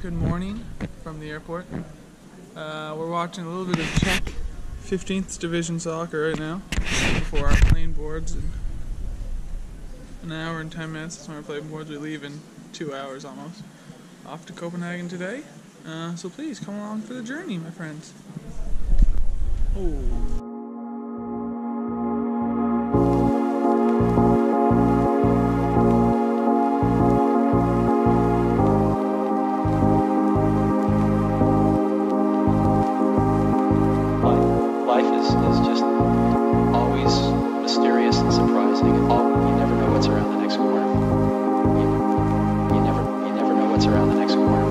Good morning from the airport. We're watching a little bit of Czech 15th Division soccer right now before our plane boards in an hour and 10 minutes. That's when our plane boards. We leave in 2 hours almost. Off to Copenhagen today. So please come along for the journey, my friends. Oh. Is just always mysterious and surprising. You never know what's around the next corner. You never know what's around the next corner.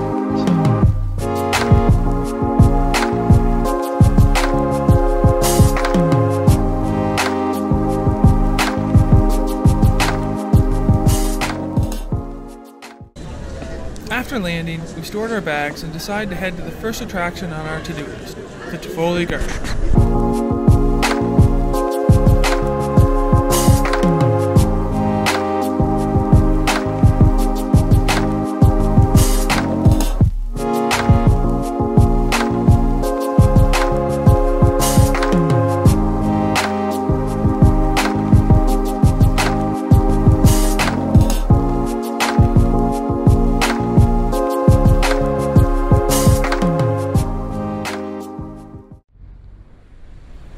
After landing, we stored our bags and decided to head to the first attraction on our to-do list, the Tivoli Gardens.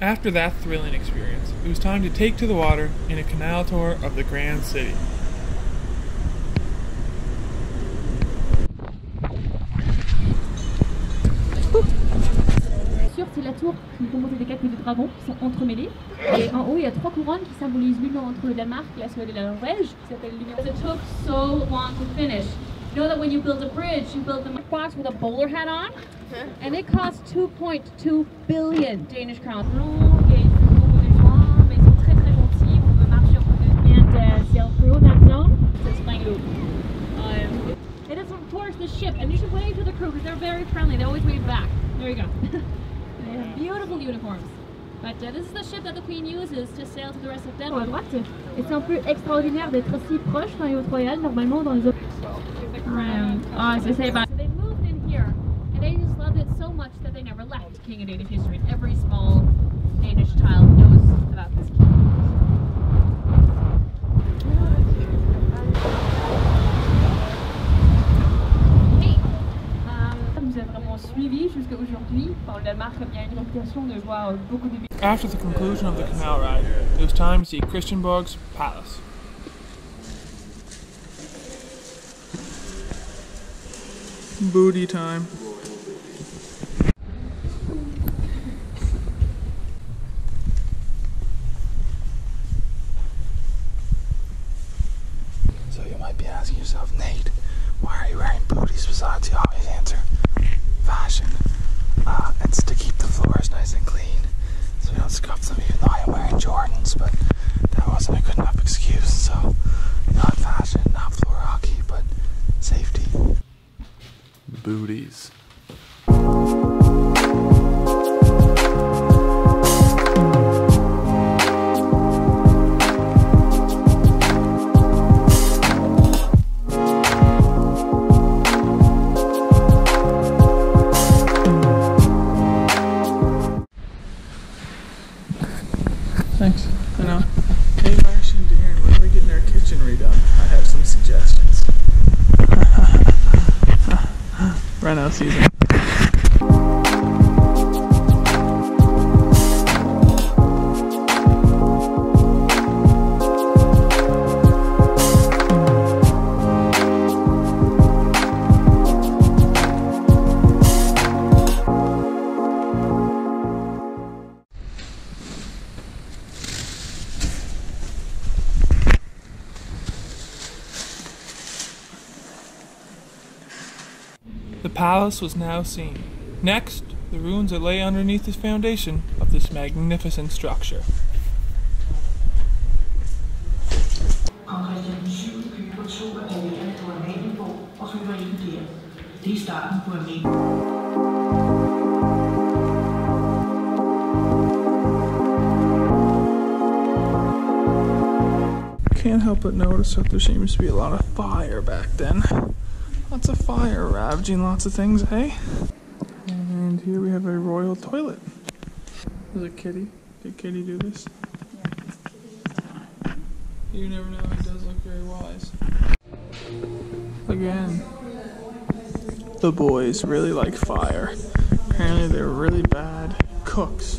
After that thrilling experience, it was time to take to the water in a canal tour of the Grand City. C'est la tour qui est composée des 4 petits dragons qui sont entremêlés. Et en haut, il y a 3 couronnes qui symbolisent l'union entre le Danemark, la Suède et la Norvège, qui s'appelle l'union. It took so long to finish. You know that when you build a bridge, you build the box with a bowler hat on, and it costs 2.2 billion Danish crowns. Et ils font beaucoup de joints, mais ils sont très très gentils. On peut marcher en deux. And sail through that zone to Spangloop. It is of course the ship, and you should wave to the crew because they're very friendly. They always wave back. There you go. They have beautiful uniforms. But this is the ship that the Queen uses to sail to the rest of Denmark. À droite. Et c'est un peu extraordinaire d'être aussi proche dans les Hautes Royales, normalement dans les autres. As I say about. So they moved in here, and they just loved it so much that they never left. King of Danish history. And every small Danish child knows about this king. After the conclusion of the canal ride, it was time to see Christianborg's palace. Booty time. So you might be asking yourself, Nate, why are you wearing booties besides the obvious answer? Fashion. It's to keep the floors nice and clean so we don't scuff them, even though I am wearing Jordans, but that wasn't a good enough excuse. So not fashion, not floor hockey, but safety. Booties. Thanks. I know. Hey Marsh and Darren, when are we getting our kitchen redone? I have some suggestions. Reno season. The palace was now seen. Next, the ruins that lay underneath the foundation of this magnificent structure. Can't help but notice that there seems to be a lot of fire back then. Lots of fire ravaging lots of things, hey? And here we have a royal toilet. There's a kitty. Did Kitty do this? You never know, it does look very wise. Again, the boys really like fire. Apparently they're really bad cooks.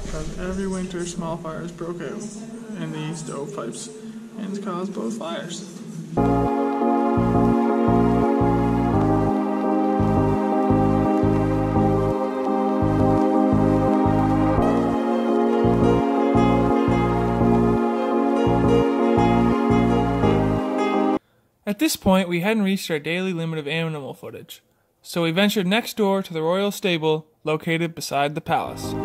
Because every winter small fires broke out in the stovepipes and caused both fires. At this point, we hadn't reached our daily limit of animal footage, so we ventured next door to the royal stable located beside the palace.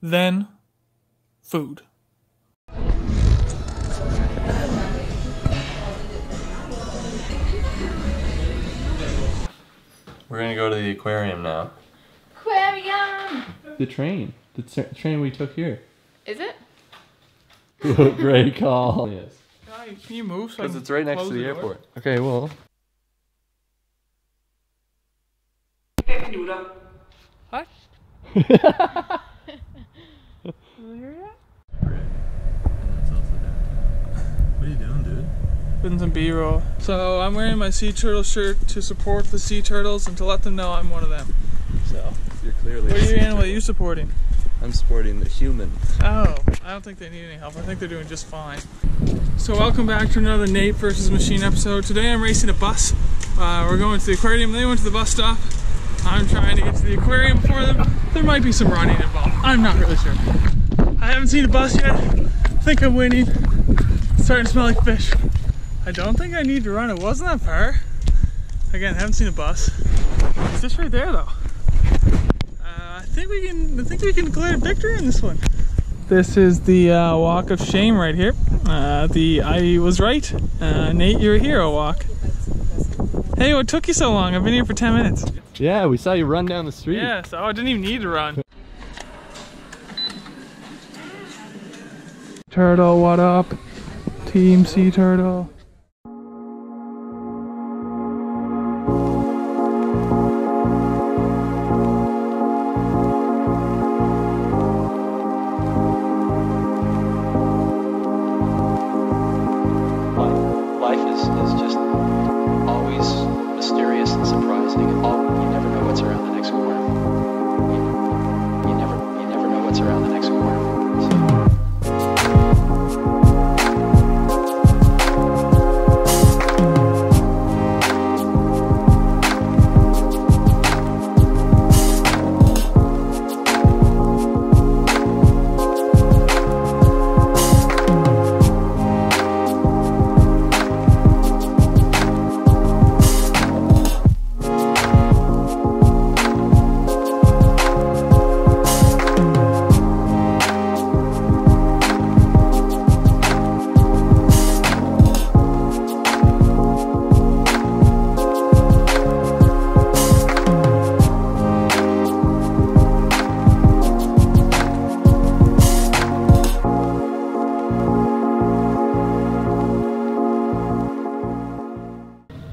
Then, food. We're gonna go to the aquarium now. Aquarium! The train. The train we took here. Is it? Great call. Yes. Guys, can you move so I Because can it's right next close to the door? airport. Okay, well. What? What are you doing, dude? Putting some B-roll. So I'm wearing my sea turtle shirt to support the sea turtles and to let them know I'm one of them. So, You're clearly. what animal are you supporting? I'm supporting the human. Oh, I don't think they need any help. I think they're doing just fine. So welcome back to another Nate versus Machine episode. Today I'm racing a bus. We're going to the aquarium. They went to the bus stop. I'm trying to get to the aquarium before them. There might be some running involved. I'm not really sure. I haven't seen a bus yet. I think I'm winning. It's starting to smell like fish. I don't think I need to run. It wasn't that far. Again, I haven't seen a bus. It's just right there though. I think we can declare victory in this one. This is the walk of shame right here. I was right. Nate, you're a hero walk. Hey, what took you so long? I've been here for 10 minutes. Yeah, we saw you run down the street. Yeah, so I didn't even need to run. Turtle, what up? Team Sea Turtle. Life is just always mysterious and surprising. You never know what's around the next corner. You never know what's around the next corner.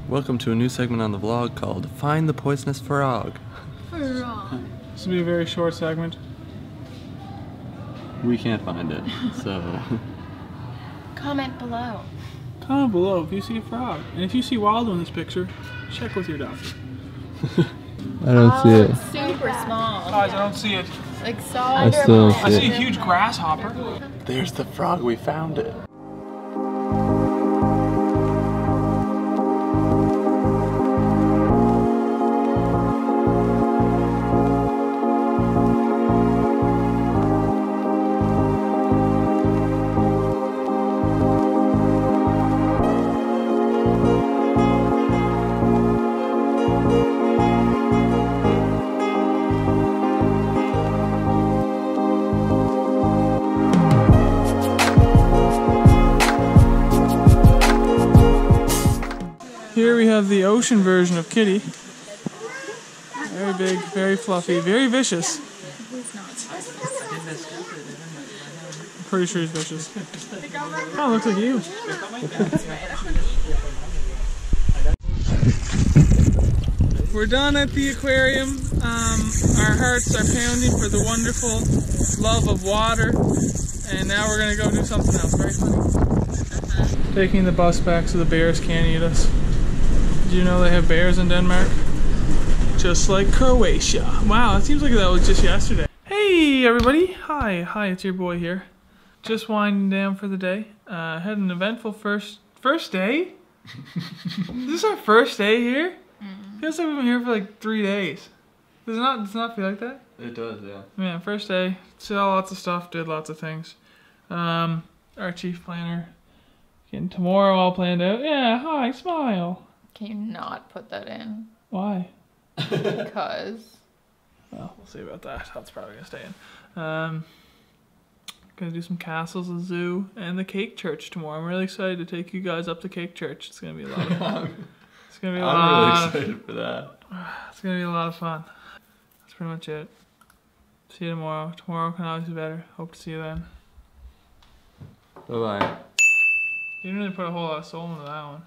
Welcome to a new segment on the vlog called Find the Poisonous Frog. This will be a very short segment. We can't find it, so. Comment below. Comment below if you see a frog. And if you see Waldo in this picture, check with your doctor. I don't see it. Super small. Guys, I don't see it. Like so I still I see see it. a huge grasshopper. There's the frog, we found it. Here we have the ocean version of Kitty. Very big, very fluffy, very vicious. I'm pretty sure he's vicious. Oh, looks like you. We're done at the aquarium. Our hearts are pounding for the wonderful love of water. And now we're gonna go do something else, right, honey? Taking the bus back so the bears can't eat us. Did you know they have bears in Denmark? Just like Croatia. Wow, it seems like that was just yesterday. Hey everybody, hi, it's your boy here. Just winding down for the day. Had an eventful first day? Is this our first day here? Feels like we've been here for like 3 days. Does it not feel like that? It does, yeah. Yeah, first day. Saw lots of stuff, did lots of things. Our chief planner getting tomorrow all planned out. Yeah, hi, smile. Can you not put that in? Why? Because. Well, we'll see about that. That's probably gonna stay in. Gonna do some castles, a zoo, and the cake church tomorrow. I'm really excited to take you guys up to cake church. It's gonna be a lot of fun. It's gonna be a lot. I'm really excited for that. It's gonna be a lot of fun. That's pretty much it. See you tomorrow. Tomorrow can always be better. Hope to see you then. Bye-bye. You didn't really put a whole lot of soul into that one.